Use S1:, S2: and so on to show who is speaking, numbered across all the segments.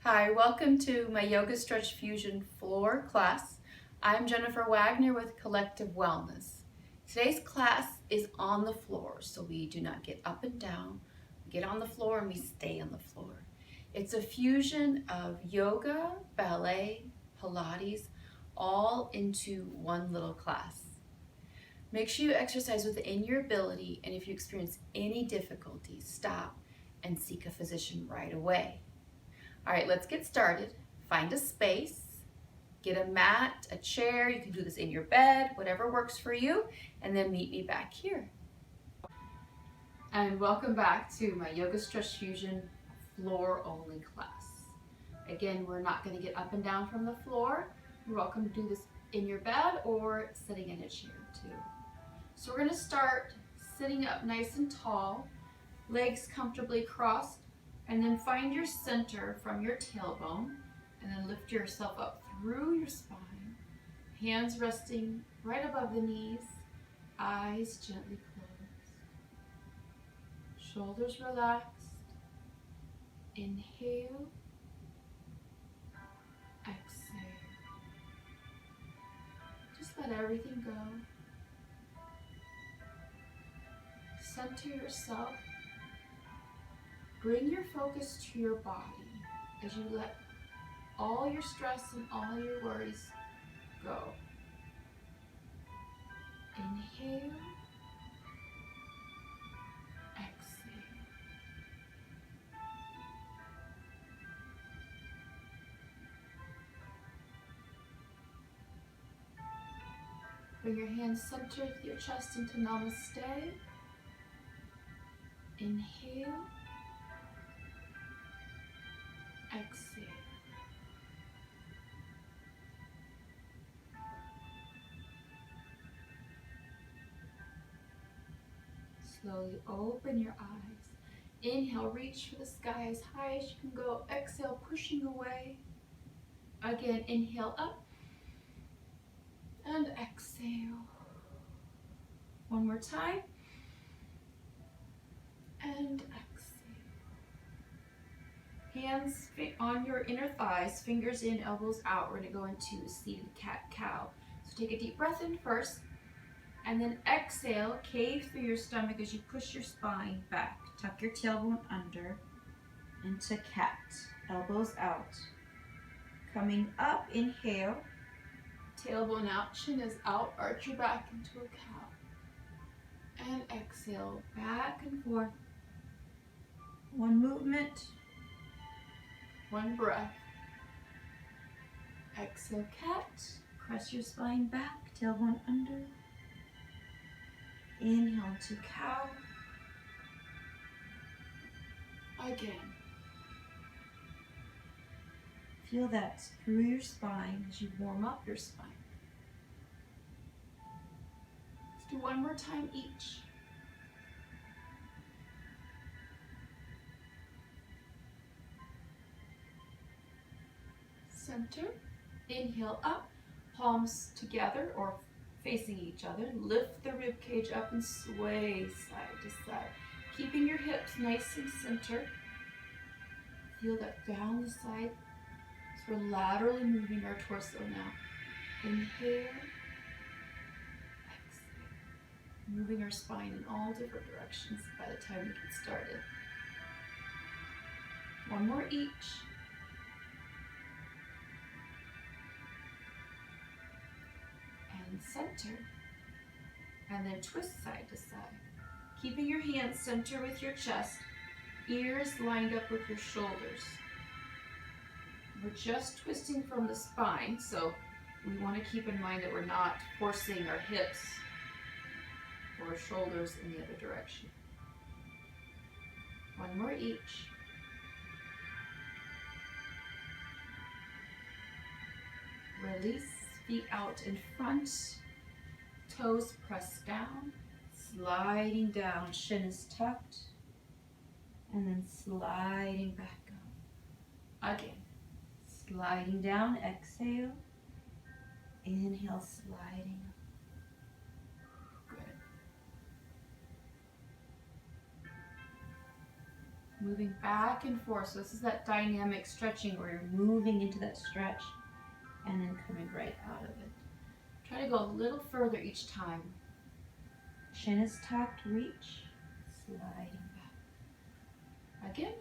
S1: Hi, welcome to my Yoga Stretch Fusion floor class. I'm Jennifer Wagner with Collective Wellness. Today's class is on the floor, so we do not get up and down. We get on the floor and we stay on the floor. It's a fusion of yoga, ballet, Pilates, all into one little class. Make sure you exercise within your ability, and if you experience any difficulties, stop and seek a physician right away. All right, let's get started. Find a space, get a mat, a chair. You can do this in your bed, whatever works for you, and then meet me back here. And welcome back to my Yoga Stretch Fusion floor only class. Again, we're not going to get up and down from the floor. You're welcome to do this in your bed or sitting in a chair too. So we're going to start sitting up nice and tall, legs comfortably crossed. And then find your center from your tailbone and then lift yourself up through your spine. Hands resting right above the knees, eyes gently closed. Shoulders relaxed. Inhale, exhale. Just let everything go. Center yourself. Bring your focus to your body as you let all your stress and all your worries go. Inhale, exhale. Bring your hands centered with your chest into Namaste. Inhale, exhale. Slowly open your eyes. Inhale, reach for the sky as high as you can go. Exhale, pushing away. Again, inhale up and exhale. One more time. And exhale. Hands on your inner thighs, fingers in, elbows out. We're going to go into seated cat-cow. So take a deep breath in first, and then exhale, cave through your stomach as you push your spine back. Tuck your tailbone under into cat, elbows out. Coming up, inhale, tailbone out, chin is out, arch your back into a cow. And exhale, back and forth. One movement. One breath. Exhale, cat. Press your spine back, tailbone under. Inhale to cow. Again. Feel that through your spine as you warm up your spine. Let's do one more time each. Center, inhale up, palms together or facing each other. Lift the rib cage up and sway side to side. Keeping your hips nice and centered. Feel that down the side. So we're laterally moving our torso now. Inhale, exhale. Moving our spine in all different directions by the time we get started. One more each. Center, and then twist side to side. Keeping your hands center with your chest, ears lined up with your shoulders. We're just twisting from the spine, so we want to keep in mind that we're not forcing our hips or shoulders in the other direction. One more each. Release. Feet out in front, toes pressed down, sliding down, shin is tucked, and then sliding back up. Again, sliding down, exhale, inhale, sliding up. Good. Moving back and forth. So this is that dynamic stretching where you're moving into that stretch and then coming right out of it. Try to go a little further each time. Chin is tucked, reach, sliding back. Again.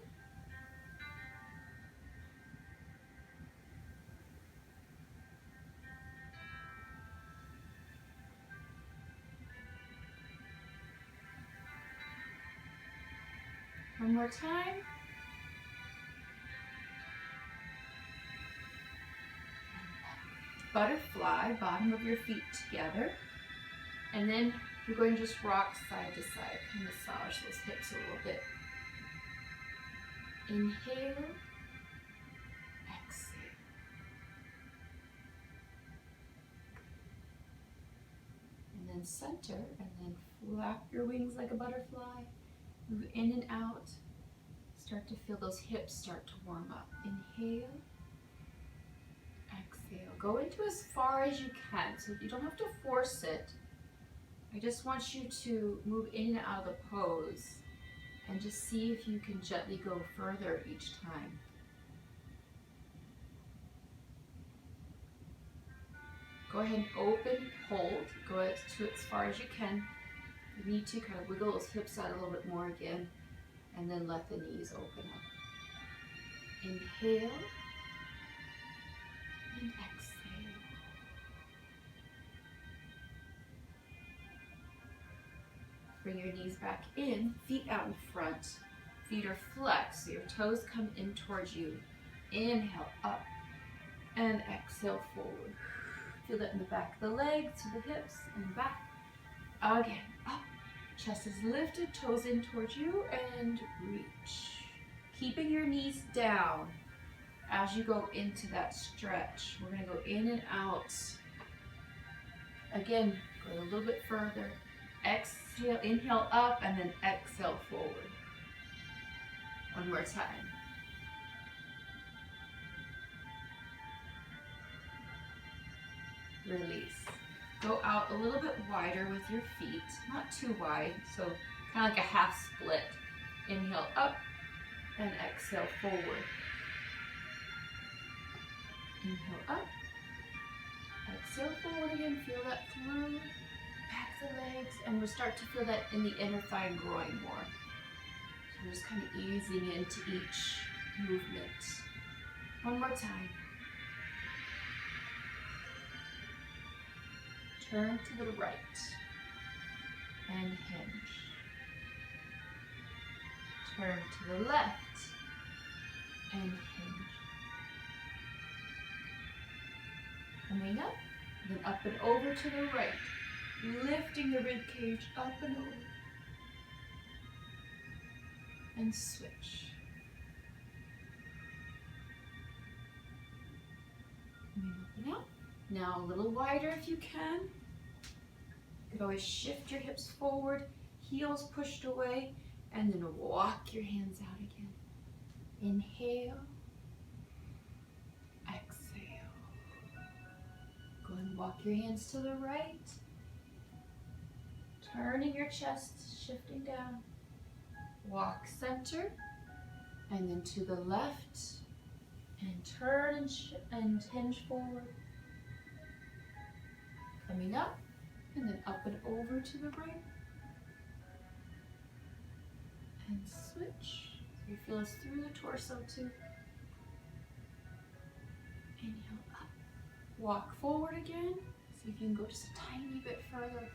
S1: One more time. Butterfly, bottom of your feet together. And then you're going to just rock side to side, kind of massage those hips a little bit. Inhale, exhale. And then center, and then flap your wings like a butterfly. Move in and out. Start to feel those hips start to warm up. Inhale, exhale. Go into as far as you can, so you don't have to force it. I just want you to move in and out of the pose and just see if you can gently go further each time. Go ahead and open, hold, go to as far as you can. You need to kind of wiggle those hips out a little bit more again, and then let the knees open up. Inhale and exhale. Bring your knees back in, feet out in front. Feet are flexed, so your toes come in towards you. Inhale up and exhale forward. Feel that in the back of the legs, to the hips and back. Again, up. Chest is lifted, toes in towards you, and reach. Keeping your knees down as you go into that stretch. We're going to go in and out. Again, go a little bit further. Exhale, inhale up, and then exhale forward. One more time. Release. Go out a little bit wider with your feet, not too wide, so kind of like a half split. Inhale up and exhale forward. Inhale up, exhale forward again. Feel that through back the legs, and we'll start to feel that in the inner thigh and groin more. So we're just kind of easing into each movement. One more time. Turn to the right and hinge. Turn to the left and hinge. Coming up, then up and over to the right. Lifting the rib cage up and over. And switch. Coming up and out. Now a little wider if you can. You can always shift your hips forward, heels pushed away, and then walk your hands out again. Inhale, exhale. Go and walk your hands to the right. Turning your chest, shifting down. Walk center, and then to the left, and turn and hinge forward. Coming up, and then up and over to the right. And switch. So you feel this through the torso too. Inhale up. Walk forward again. See if you can go just a tiny bit further.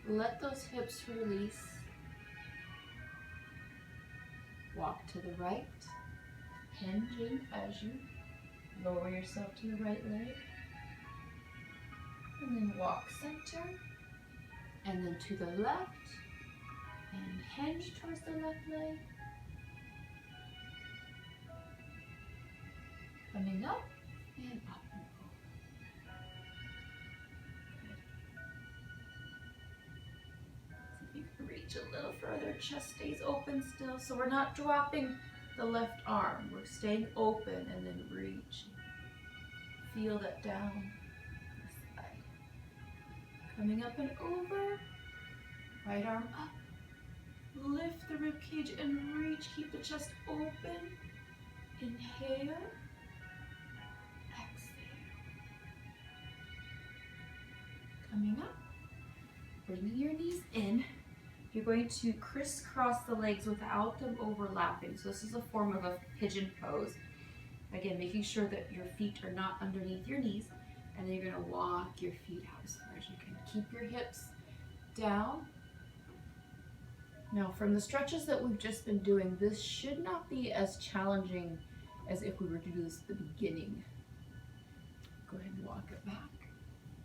S1: Let those hips release. Walk to the right. Hinging as you lower yourself to the right leg. And then walk center, and then to the left, and hinge towards the left leg. Coming up, and up and over. Good. See if you can reach a little further. Chest stays open still, so we're not dropping the left arm. We're staying open, and then reach. Feel that down. Coming up and over, right arm up, Lift the rib cage and reach. Keep the chest open. Inhale. Exhale. Coming up. Bringing your knees in. You're going to crisscross the legs without them overlapping. So this is a form of a pigeon pose. Again, making sure that your feet are not underneath your knees. And then you're going to walk your feet out as far as you can. Keep your hips down. Now, from the stretches that we've just been doing, this should not be as challenging as if we were to do this at the beginning. Go ahead and walk it back.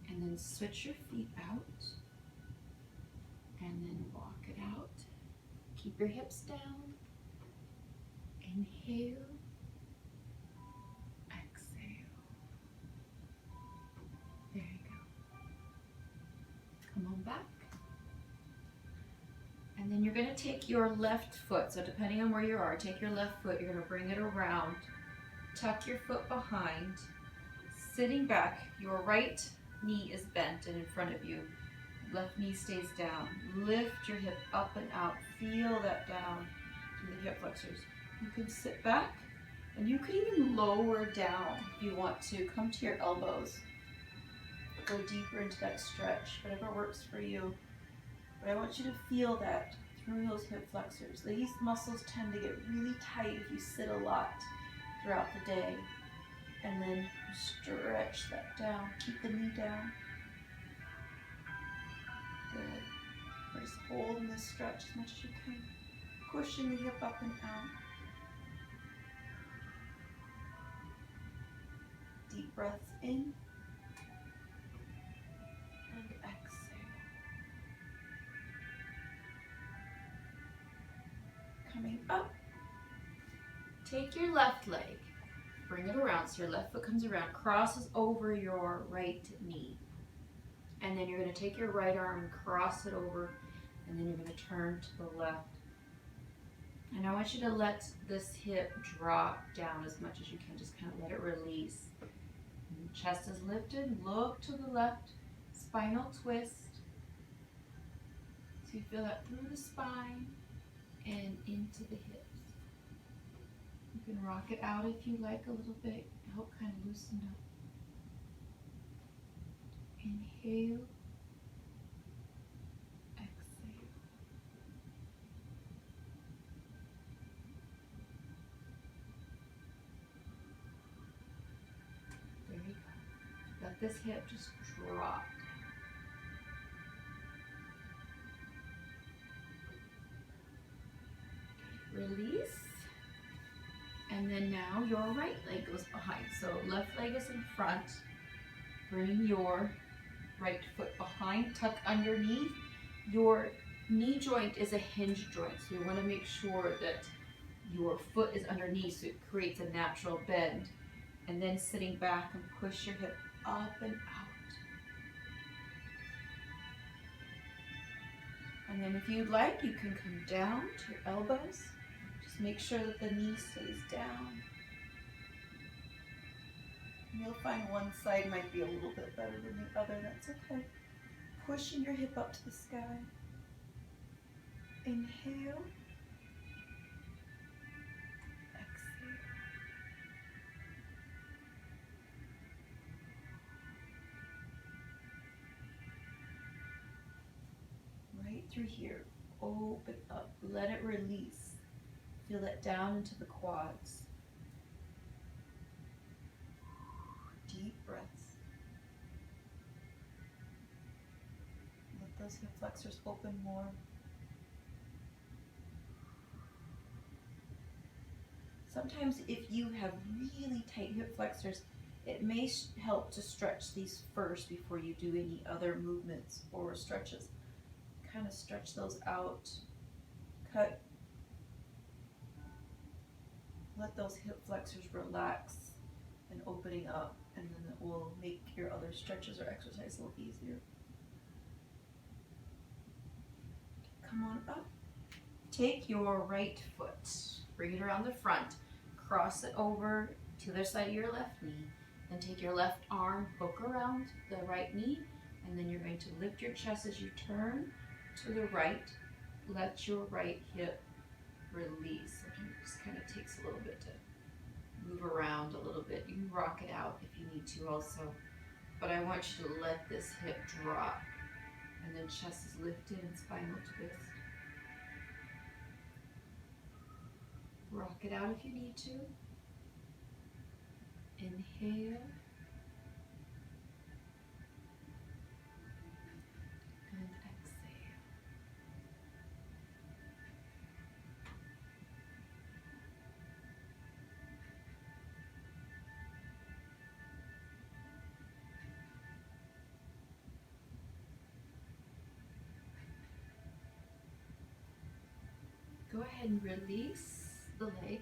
S1: And then switch your feet out. And then walk it out. Keep your hips down. Inhale. Exhale. There you go. Come on back. And then you're going to take your left foot. So depending on where you are, take your left foot. You're going to bring it around. Tuck your foot behind. Sitting back, your right knee is bent and in front of you. Left knee stays down. Lift your hip up and out. Feel that down through the hip flexors. You can sit back and you could even lower down if you want to. Come to your elbows. Go deeper into that stretch, whatever works for you. But I want you to feel that through those hip flexors. These muscles tend to get really tight if you sit a lot throughout the day. And then stretch that down. Keep the knee down. Good. We're just holding this stretch as much as you can. Pushing the hip up and out. Deep breaths in. And exhale. Coming up. Take your left leg. Bring it around so your left foot comes around, crosses over your right knee. And then you're going to take your right arm and cross it over, and then you're going to turn to the left. And I want you to let this hip drop down as much as you can. Just kind of let it release. And chest is lifted. Look to the left. Spinal twist. So you feel that through the spine and into the hips. You can rock it out if you like a little bit. Help kind of loosen up. Inhale. Exhale. There you go. Let this hip just drop. Release. And then now your right leg goes behind. So left leg is in front. Bring your right foot behind, tuck underneath. Your knee joint is a hinge joint, so you want to make sure that your foot is underneath so it creates a natural bend. And then sitting back and push your hip up and out. And then if you'd like, you can come down to your elbows. Just make sure that the knee stays down. And you'll find one side might be a little bit better than the other. That's okay. Pushing your hip up to the sky. Inhale. Exhale. Right through here. Open up. Let it release. Feel it down into the quads. Deep breaths. Let those hip flexors open more. Sometimes if you have really tight hip flexors, it may help to stretch these first before you do any other movements or stretches. Kind of stretch those out. Cut. Let those hip flexors relax and opening up, and then it will make your other stretches or exercise a little easier. Come on up. Take your right foot, bring it around the front, cross it over to the other side of your left knee, then take your left arm, hook around the right knee, and then you're going to lift your chest as you turn to the right, let your right hip release. Sometimes it just kind of takes a little bit to move around a little bit. You can rock it out if you need to also. But I want you to let this hip drop. And then chest is lifted and spinal twist. Rock it out if you need to. Inhale. And exhale. Go ahead and release the leg.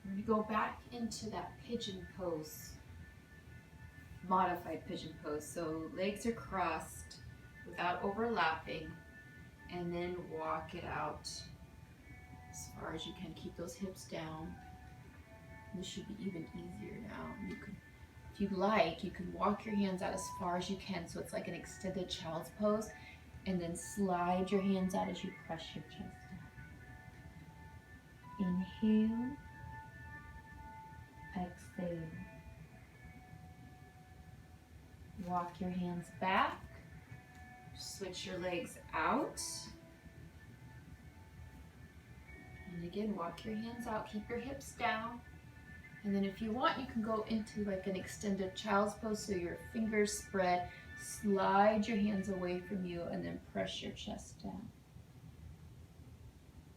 S1: We're going to go back into that pigeon pose, modified pigeon pose. So legs are crossed without overlapping, and then walk it out as far as you can. Keep those hips down. This should be even easier now. You can, if you like, you can walk your hands out as far as you can, so it's like an extended child's pose, and then slide your hands out as you press your chest down. Inhale, exhale. Walk your hands back. Switch your legs out. And again, walk your hands out. Keep your hips down. And then if you want, you can go into like an extended child's pose, so your fingers spread. Slide your hands away from you and then press your chest down.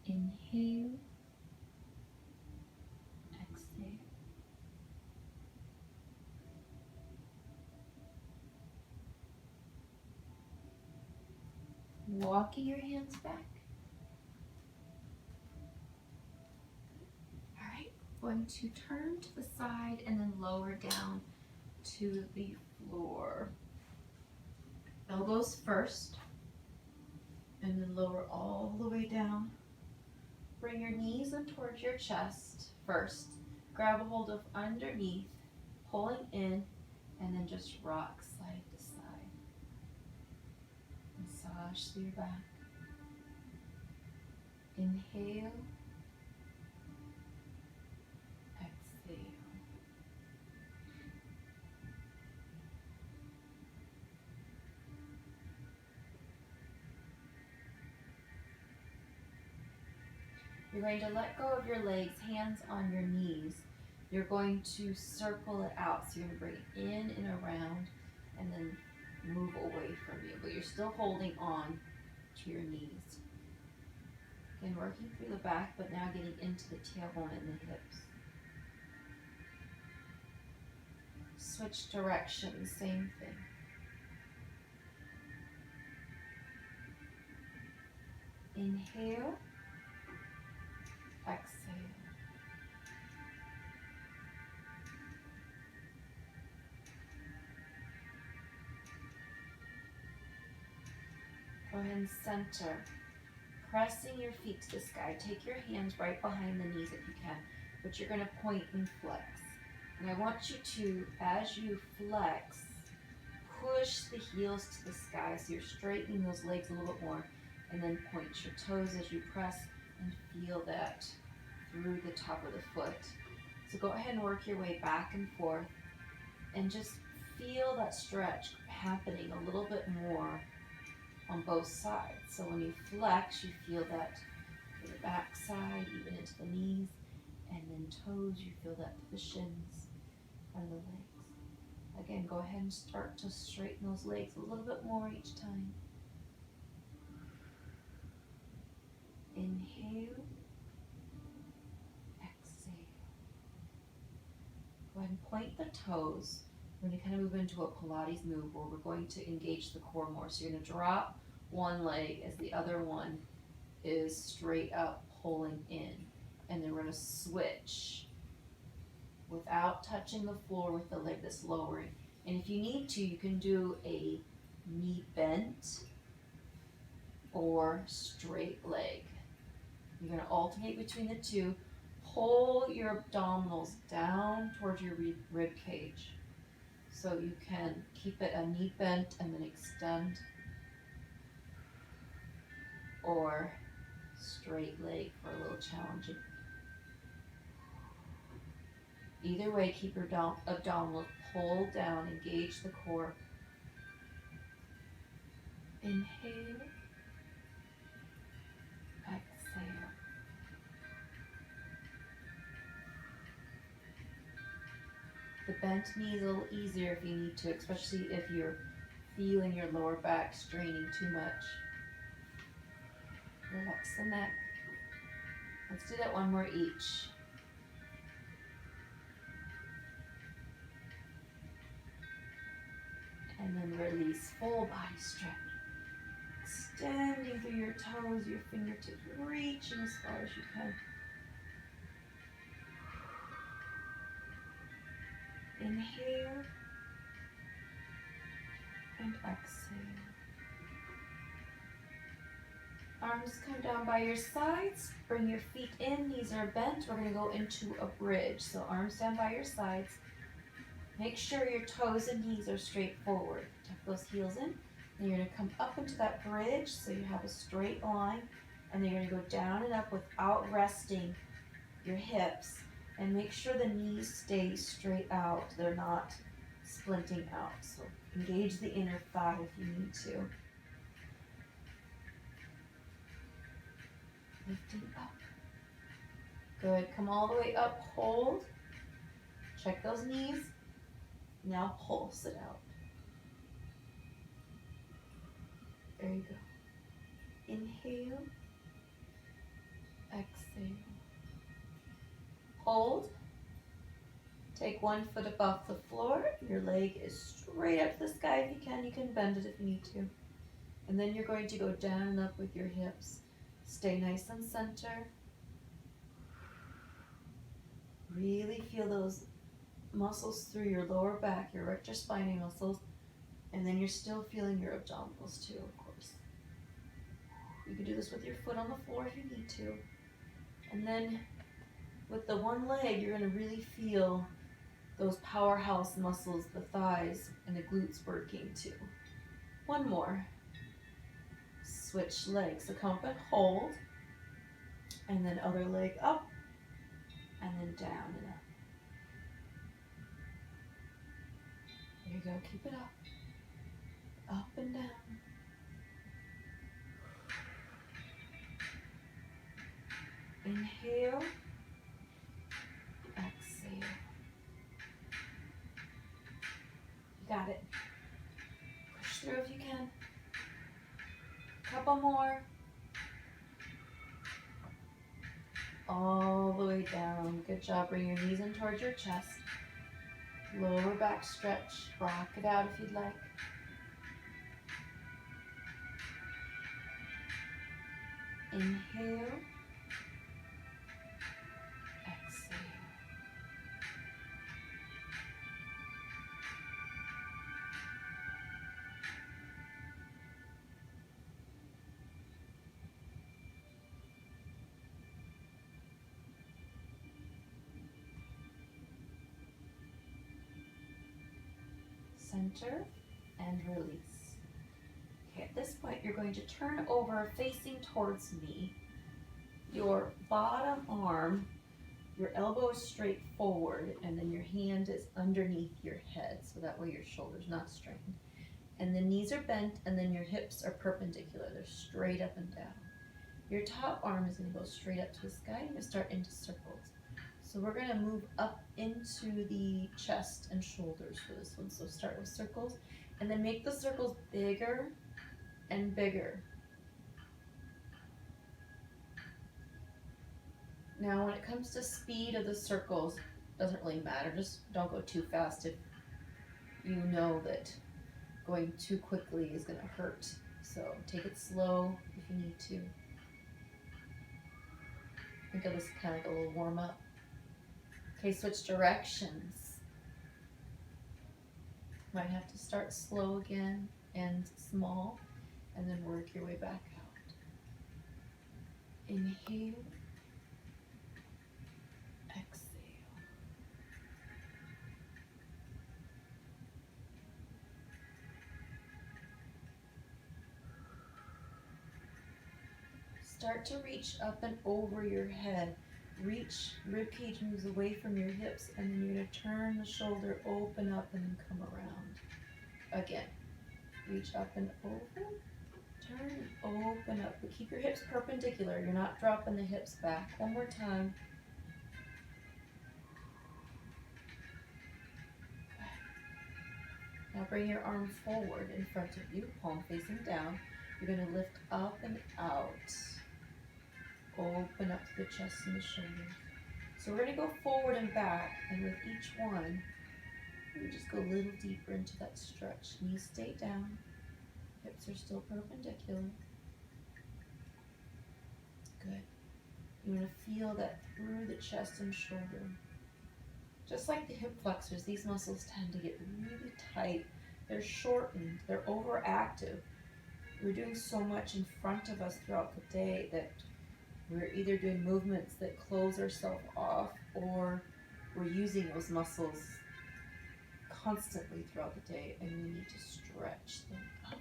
S1: Inhale. Exhale. Walking your hands back. All right, going to turn to the side and then lower down to the floor. Elbows first, and then lower all the way down. Bring your knees in towards your chest first. Grab a hold of underneath, pulling in, and then just rock side to side. Massage through your back. Inhale. Exhale. You're going to let go of your legs, hands on your knees. You're going to circle it out. So you're going to bring it in and around and then move away from you. But you're still holding on to your knees. Again, working through the back, but now getting into the tailbone and the hips. Switch directions, same thing. Inhale. Exhale. Go ahead and center. Pressing your feet to the sky. Take your hands right behind the knees if you can, but you're going to point and flex. And I want you to, as you flex, push the heels to the sky, so you're straightening those legs a little bit more, and then point your toes as you press and feel that through the top of the foot. So go ahead and work your way back and forth and just feel that stretch happening a little bit more on both sides. So when you flex, you feel that to the back side, even into the knees, and then toes, you feel that to the shins and the legs. Again, go ahead and start to straighten those legs a little bit more each time. Inhale. Exhale. Go ahead and point the toes. We're going to kind of move into a Pilates move where we're going to engage the core more. So you're going to drop one leg as the other one is straight up pulling in. And then we're going to switch without touching the floor with the leg that's lowering. And if you need to, you can do a knee bent or straight leg. You're going to alternate between the two. Pull your abdominals down towards your rib cage. So you can keep it a knee bent and then extend. or straight leg for a little challenging. Either way, keep your abdominals pulled down, engage the core. Inhale, exhale. The bent knee is a little easier if you need to, especially if you're feeling your lower back straining too much. Relax the neck. Let's do that one more each. And then release, full body stretch. Extending through your toes, your fingertips, reaching as far as you can. Inhale and exhale. Arms come down by your sides. Bring your feet in. Knees are bent. We're going to go into a bridge. So arms down by your sides. Make sure your toes and knees are straight forward. Tuck those heels in. And you're going to come up into that bridge so you have a straight line. And then you're going to go down and up without resting your hips. And make sure the knees stay straight out. They're not splinting out. So engage the inner thigh if you need to. Lifting up. Good. Come all the way up. Hold. Check those knees. Now pulse it out. There you go. Inhale. Exhale. Hold. Take one foot above the floor. Your leg is straight up to the sky if you can. You can bend it if you need to. And then you're going to go down and up with your hips. Stay nice and center. Really feel those muscles through your lower back, your rectus spinae muscles. And then you're still feeling your abdominals too, of course. You can do this with your foot on the floor if you need to. And then with the one leg, you're going to really feel those powerhouse muscles, the thighs and the glutes working too. One more. Switch legs. So come up and hold. And then other leg up. And then down and up. There you go. Keep it up. Up and down. Inhale. Exhale. You got it. Push through if you can. Couple more. All the way down. Good job. Bring your knees in towards your chest. Lower back stretch. Rock it out if you'd like. Inhale. Exhale. Center and release. Okay, at this point you're going to turn over facing towards me. Your bottom arm, your elbow is straight forward, and then your hand is underneath your head, so that way your shoulder's not strained. And the knees are bent, and then your hips are perpendicular. They're straight up and down. Your top arm is going to go straight up to the sky, and you start into circles. So we're going to move up into the chest and shoulders for this one. So start with circles, and then make the circles bigger and bigger. Now when it comes to speed of the circles, it doesn't really matter. Just don't go too fast if you know that going too quickly is going to hurt. So take it slow if you need to. Think of this kind of like a little warm up. Okay, switch directions. Might have to start slow again and small, and then work your way back out. Inhale. Exhale.
S2: Start to reach up and over your head. Reach, rib cage moves away from your hips, and then you're going to turn the shoulder, open up, and then come around. Again, reach up and over, turn and open up, but keep your hips perpendicular. You're not dropping the hips back. One more time. Now bring your arm forward in front of you, palm facing down. You're going to lift up and out. Open up to the chest and the shoulders. So we're going to go forward and back, and with each one, we just go a little deeper into that stretch. Knees stay down, hips are still perpendicular. Good. You want to feel that through the chest and shoulder. Just like the hip flexors, these muscles tend to get really tight. They're shortened, they're overactive. We're doing so much in front of us throughout the day that we're either doing movements that close ourselves off, or we're using those muscles constantly throughout the day, and we need to stretch them out.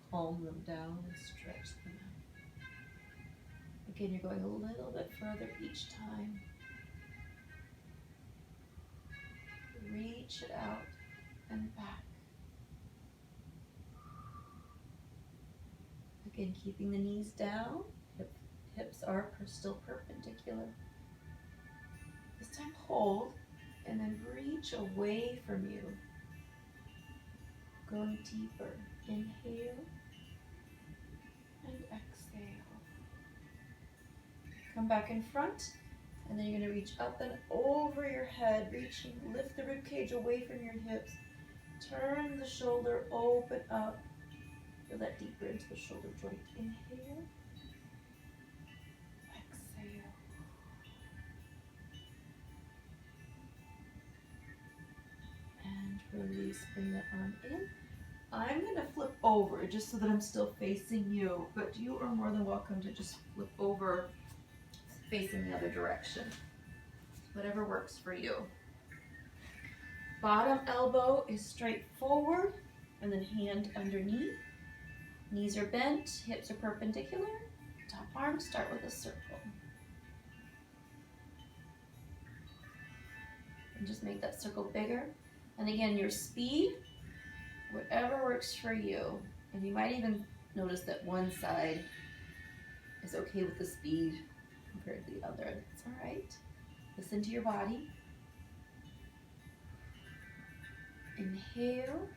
S2: Calm them down and stretch them out. Again, you're going a little bit further each time. Reach it out and back. Again, keeping the knees down. Hips are still perpendicular. This time hold, and then reach away from you. Going deeper. Inhale and exhale. Come back in front, and then you're going to reach up and over your head, reaching, lift the rib cage away from your hips. Turn the shoulder, open up. Feel that deeper into the shoulder joint. Inhale. Exhale. And release, bring the arm in. I'm going to flip over just so that I'm still facing you, but you are more than welcome to just flip over facing the other direction. Whatever works for you. Bottom elbow is straight forward, and then hand underneath. Knees are bent, hips are perpendicular. Top arm, start with a circle. And just make that circle bigger. And again, your speed, whatever works for you. And you might even notice that one side is okay with the speed compared to the other. That's all right. Listen to your body. Inhale.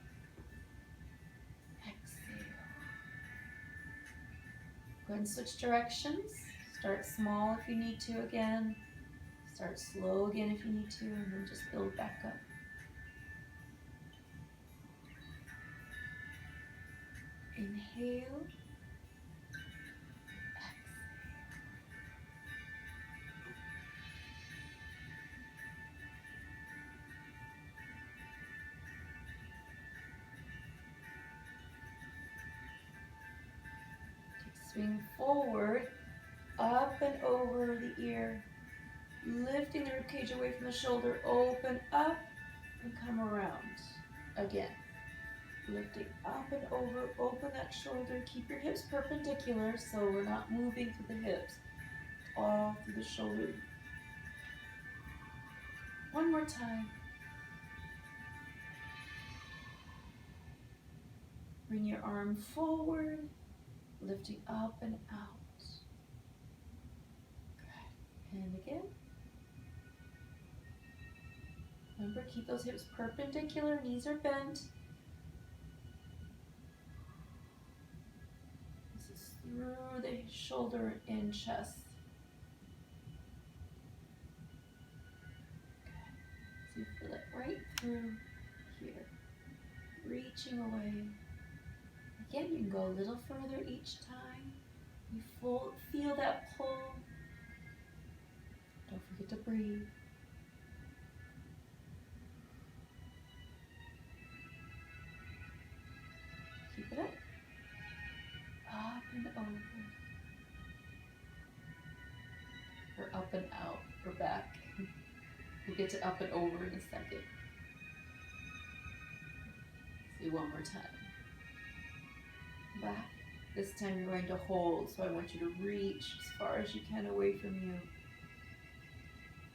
S2: Exhale. Go ahead and switch directions. Start small if you need to again. Start slow again if you need to, and then just build back up. Inhale. Swing forward, up and over the ear, lifting the ribcage away from the shoulder, open up and come around. Again, lifting up and over, open that shoulder, keep your hips perpendicular so we're not moving through the hips, all through the shoulder. One more time. Bring your arm forward, lifting up and out. Good. And again. Remember, keep those hips perpendicular, knees are bent. This is through the shoulder and chest. Good. So you feel it right through here. Reaching away. Again, you can go a little further each time. You feel that pull. Don't forget to breathe. Keep it up. Up and over. Or up and out, or back. We'll get to up and over in a second. See one more time. Back This time you're going to hold, so I want you to reach as far as you can away from you.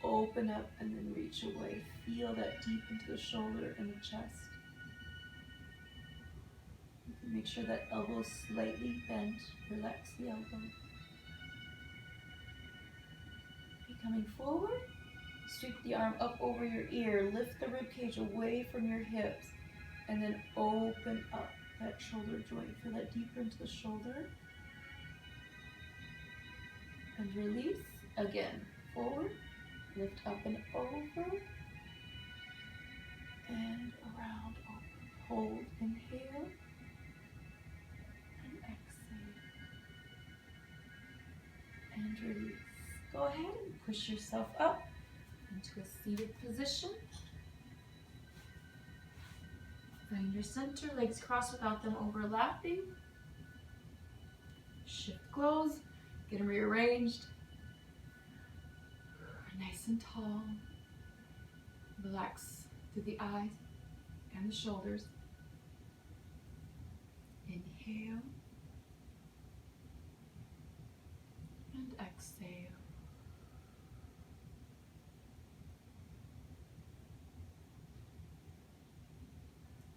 S2: Open up and then reach away. Feel that deep into the shoulder and the chest. You can make sure that elbow is slightly bent. Relax the elbow. Okay, coming forward, sweep the arm up over your ear. Lift the rib cage away from your hips and then open up that shoulder joint. Feel that deeper into the shoulder. And release. Again, forward. Lift up and over. And around, open. Hold, inhale. And exhale. And release. Go ahead and push yourself up into a seated position. Find your center, legs crossed without them overlapping. Shift close, get them rearranged. Nice and tall. Relax through the eyes and the shoulders. Inhale and exhale.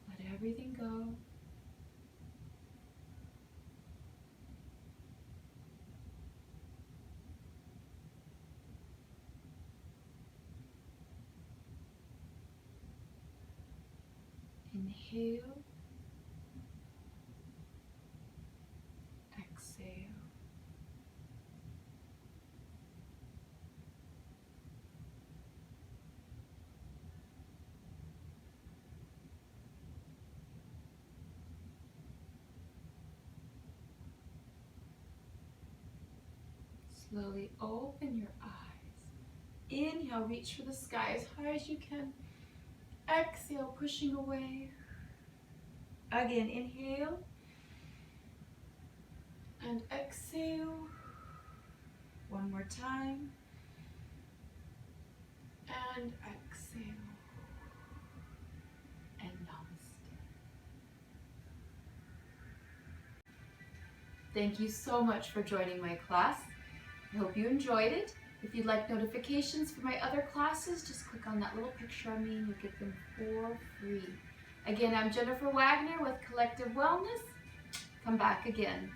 S2: Let everything go. Inhale, exhale. Slowly open your eyes. Inhale, reach for the sky as high as you can. Exhale, pushing away. Again, inhale. And exhale. One more time. And exhale. And namaste. Thank you so much for joining my class. I hope you enjoyed it. If you'd like notifications for my other classes, just click on that little picture of me and you'll get them for free. Again, I'm Jennifer Wagner with Collective Wellness. Come back again.